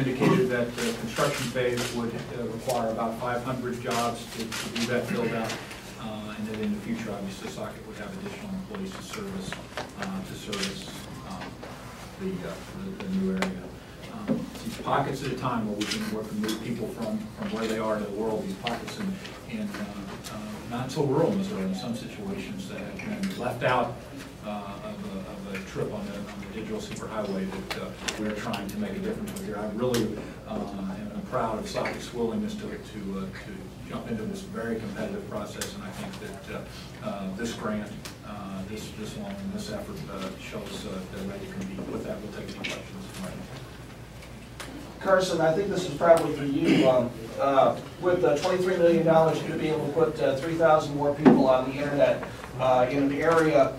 indicated that the construction phase would require about 500 jobs to do that build out, and that in the future, obviously, Socket would have additional employees to service the new area. These pockets at a time where we can work and move people from where they are to the world. These pockets in not so rural Missouri, in some situations that have been left out of a trip on the digital superhighway that we're trying to make a difference with here. I really am proud of Socket's willingness to jump into this very competitive process, and I think that this grant, this loan, this effort shows they're ready to compete. With that, we'll take any questions. Carson, I think this is probably for you. With $23 million, you're going to be able to put 3,000 more people on the internet in an area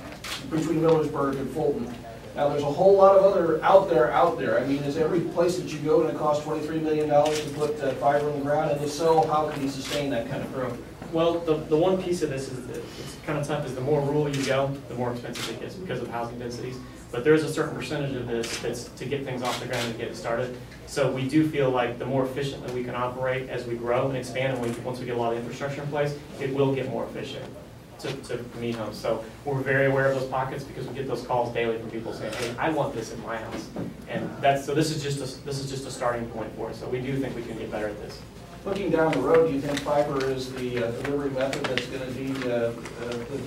between Millersburg and Fulton. Now, there's a whole lot of other out there. I mean, is every place that you go going to cost $23 million to put fiber in the ground? And if so, how can you sustain that kind of growth? Well, the one piece of this is that it's kind of tough is the more rural you go, the more expensive it gets because of housing densities. But there is a certain percentage of this that's to get things off the ground and get it started. So we do feel like the more efficiently we can operate as we grow and expand, and once we get a lot of infrastructure in place, it will get more efficient to meet homes. So we're very aware of those pockets because we get those calls daily from people saying, "Hey, I want this in my house," and this is just a starting point for us. So we do think we can get better at this. Looking down the road, do you think fiber is the delivery method that's going to be the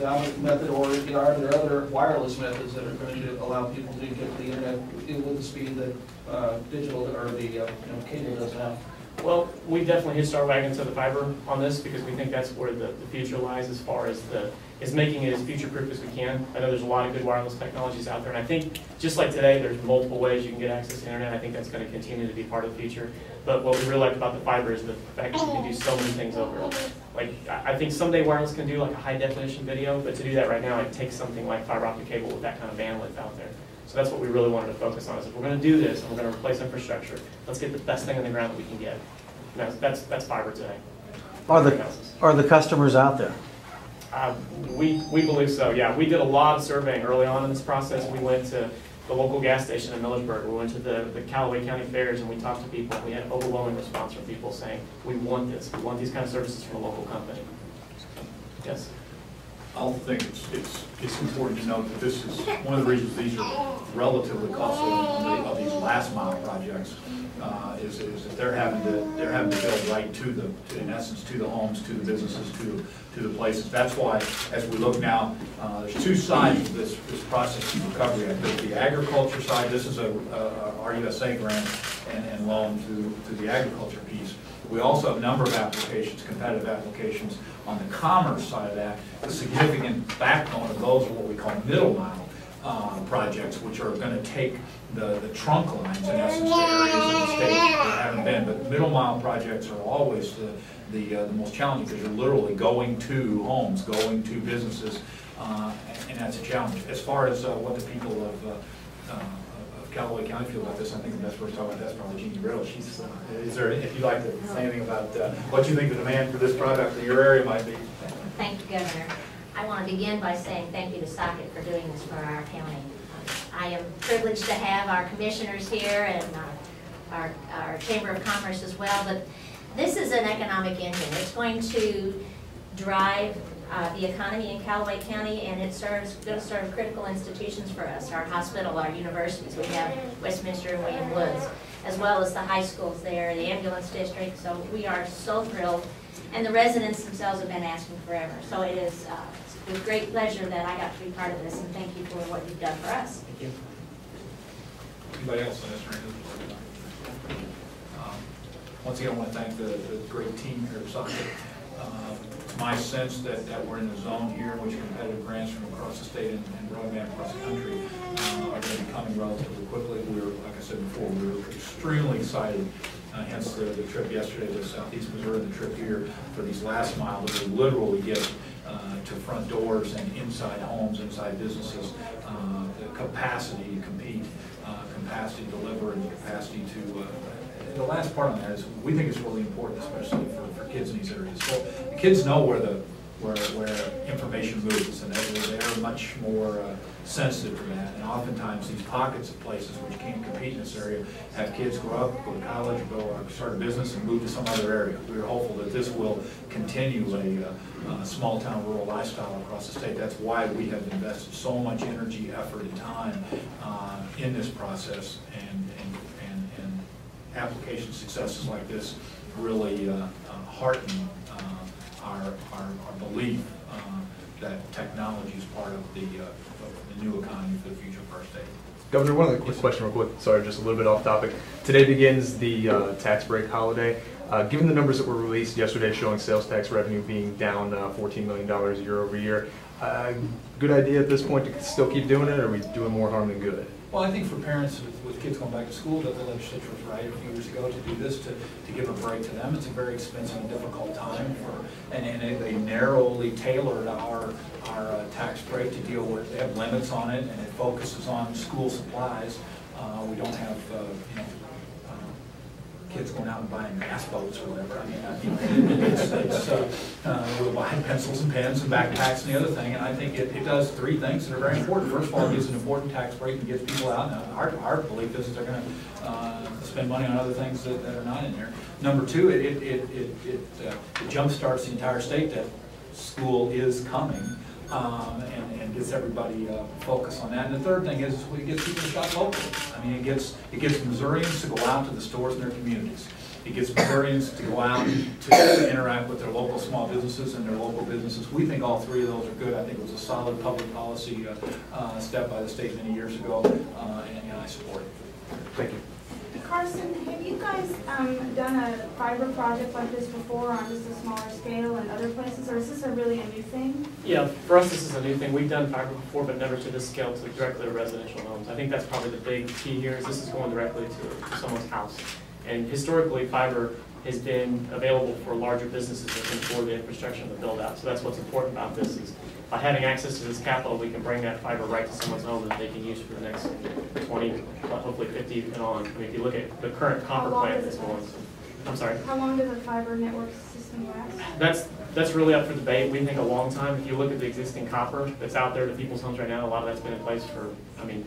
dominant method, or are there other wireless methods that are going to allow people to get the internet with the speed that digital or the cable does now? Well, we definitely hitched our wagon to the fiber on this because we think that's where the future lies as far as making it as future-proof as we can. I know there's a lot of good wireless technologies out there, and I think just like today, there's multiple ways you can get access to the internet. I think that's going to continue to be part of the future. But what we really like about the fiber is the fact that you can do so many things over it. Like, I think someday wireless can do like a high-definition video, but to do that right now, it takes something like fiber-optic cable with that kind of bandwidth out there. So that's what we really wanted to focus on, is if we're going to do this and we're going to replace infrastructure, let's get the best thing on the ground that we can get. And that's fiber today. Are the customers out there? We believe so, yeah. We did a lot of surveying early on in this process. We went to the local gas station in Millersburg. We went to the Callaway County fairs and we talked to people. We had an overwhelming response from people saying, we want this. We want these kind of services from a local company. Yes? I think it's important to note that this is one of the reasons these are relatively costly of these last mile projects is that they're having to build right in essence to the homes, to the businesses, to the places. That's why as we look now, there's two sides of this process of recovery. I think the agriculture side, this is a RUSA grant and loan to the agriculture piece. We also have a number of applications, competitive applications on the commerce side of that. The significant backbone of those are what we call middle mile projects, which are going to take the trunk lines, in essence, to areas of the state that haven't been. But middle mile projects are always the most challenging because you're literally going to homes, going to businesses, and that's a challenge. As far as what the people of Callaway County feel about this, I think the best person to talk about that's probably Jeannie Riddle. Is there, if you'd like to say anything about what you think the demand for this product in your area might be? Thank you, Governor. I want to begin by saying thank you to Socket for doing this for our county. I am privileged to have our commissioners here and our Chamber of Commerce as well, but this is an economic engine. It's going to drive the economy in Callaway County, and it's going to serve critical institutions for us, our hospital, our universities. We have Westminster and William Woods, as well as the high schools there, the ambulance district. So we are so thrilled, and the residents themselves have been asking forever. So it is with great pleasure that I got to be part of this, and thank you for what you've done for us. Thank you. Anybody else on this? Once again, I want to thank the great team here at Socket. It's my sense that we're in a zone here in which competitive grants from across the state and broadband across the country are going to be coming relatively quickly. Like I said before, we were extremely excited, hence the trip yesterday to Southeast Missouri, the trip here for these last mile that we literally get to front doors and inside homes, inside businesses, the capacity to compete, capacity to deliver, and the capacity to the last part on that is we think it's really important, especially for kids in these areas. So the kids know where the where information moves, and they're much more sensitive to that. And oftentimes these pockets of places which can't compete in this area have kids grow up, go to college, or go start a business and move to some other area. We're hopeful that this will continue a small town rural lifestyle across the state. That's why we have invested so much energy, effort, and time in this process, and application successes like this really hearten our belief that technology is part of the new economy for the future of our state. Governor, one other quick question real quick. Sorry, just a little bit off topic. Today begins the tax break holiday. Given the numbers that were released yesterday showing sales tax revenue being down $14 million year over year, good idea at this point to still keep doing it, or are we doing more harm than good? Well, I think for parents with kids going back to school, that the legislature was right a few years ago to do this, to give a break to them. It's a very expensive and difficult time and they narrowly tailored our tax break to deal with. They have limits on it, and it focuses on school supplies. We don't have kids going out and buying gas boats or whatever. We'll buy pencils and pens and backpacks and the other thing, and I think it does three things that are very important. First of all, it gives an important tax break and gets people out. Now, our belief is that they're going to spend money on other things that are not in there. Number two, it jump starts the entire state that school is coming. And gets everybody focused on that. And the third thing is it gets people to shop locally. I mean, it gets Missourians to go out to the stores in their communities. It gets Missourians to go out to interact with their local small businesses and their local businesses. We think all three of those are good. I think it was a solid public policy step by the state many years ago, and I support it. Thank you. Carson, have you guys done a fiber project like this before on just a smaller scale in other places, or is this really a new thing? Yeah, for us this is a new thing. We've done fiber before, but never to this scale, to directly to residential homes. I think that's probably the big key here, is this is going directly to someone's house. And historically, fiber has been available for larger businesses that can afford the infrastructure and the build out. So that's what's important about this, is by having access to this capital, we can bring that fiber right to someone's home that they can use for the next 20, hopefully 50 and on. I mean, if you look at the current copper plant that's going, I'm sorry. How long does a fiber network system last? That's really up for debate. We think a long time. If you look at the existing copper that's out there to people's homes right now, a lot of that's been in place for,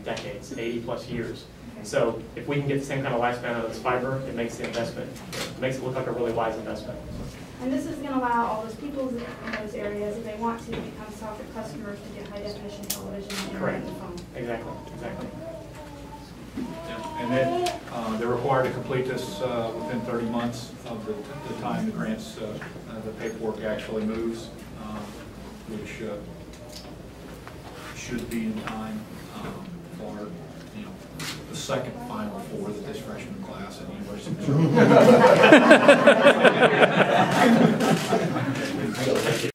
decades, 80 plus years. So if we can get the same kind of lifespan out of this fiber, it makes the investment, it makes it look like a really wise investment. And this is going to allow all those people in those areas, if they want to, become socket customers to get high definition television and internet and phone. Exactly. Yeah. And then they're required to complete this within 30 months of the time the grants, the paperwork actually moves, which should be in time for the second Final Four that this freshman class at the University of Missouri.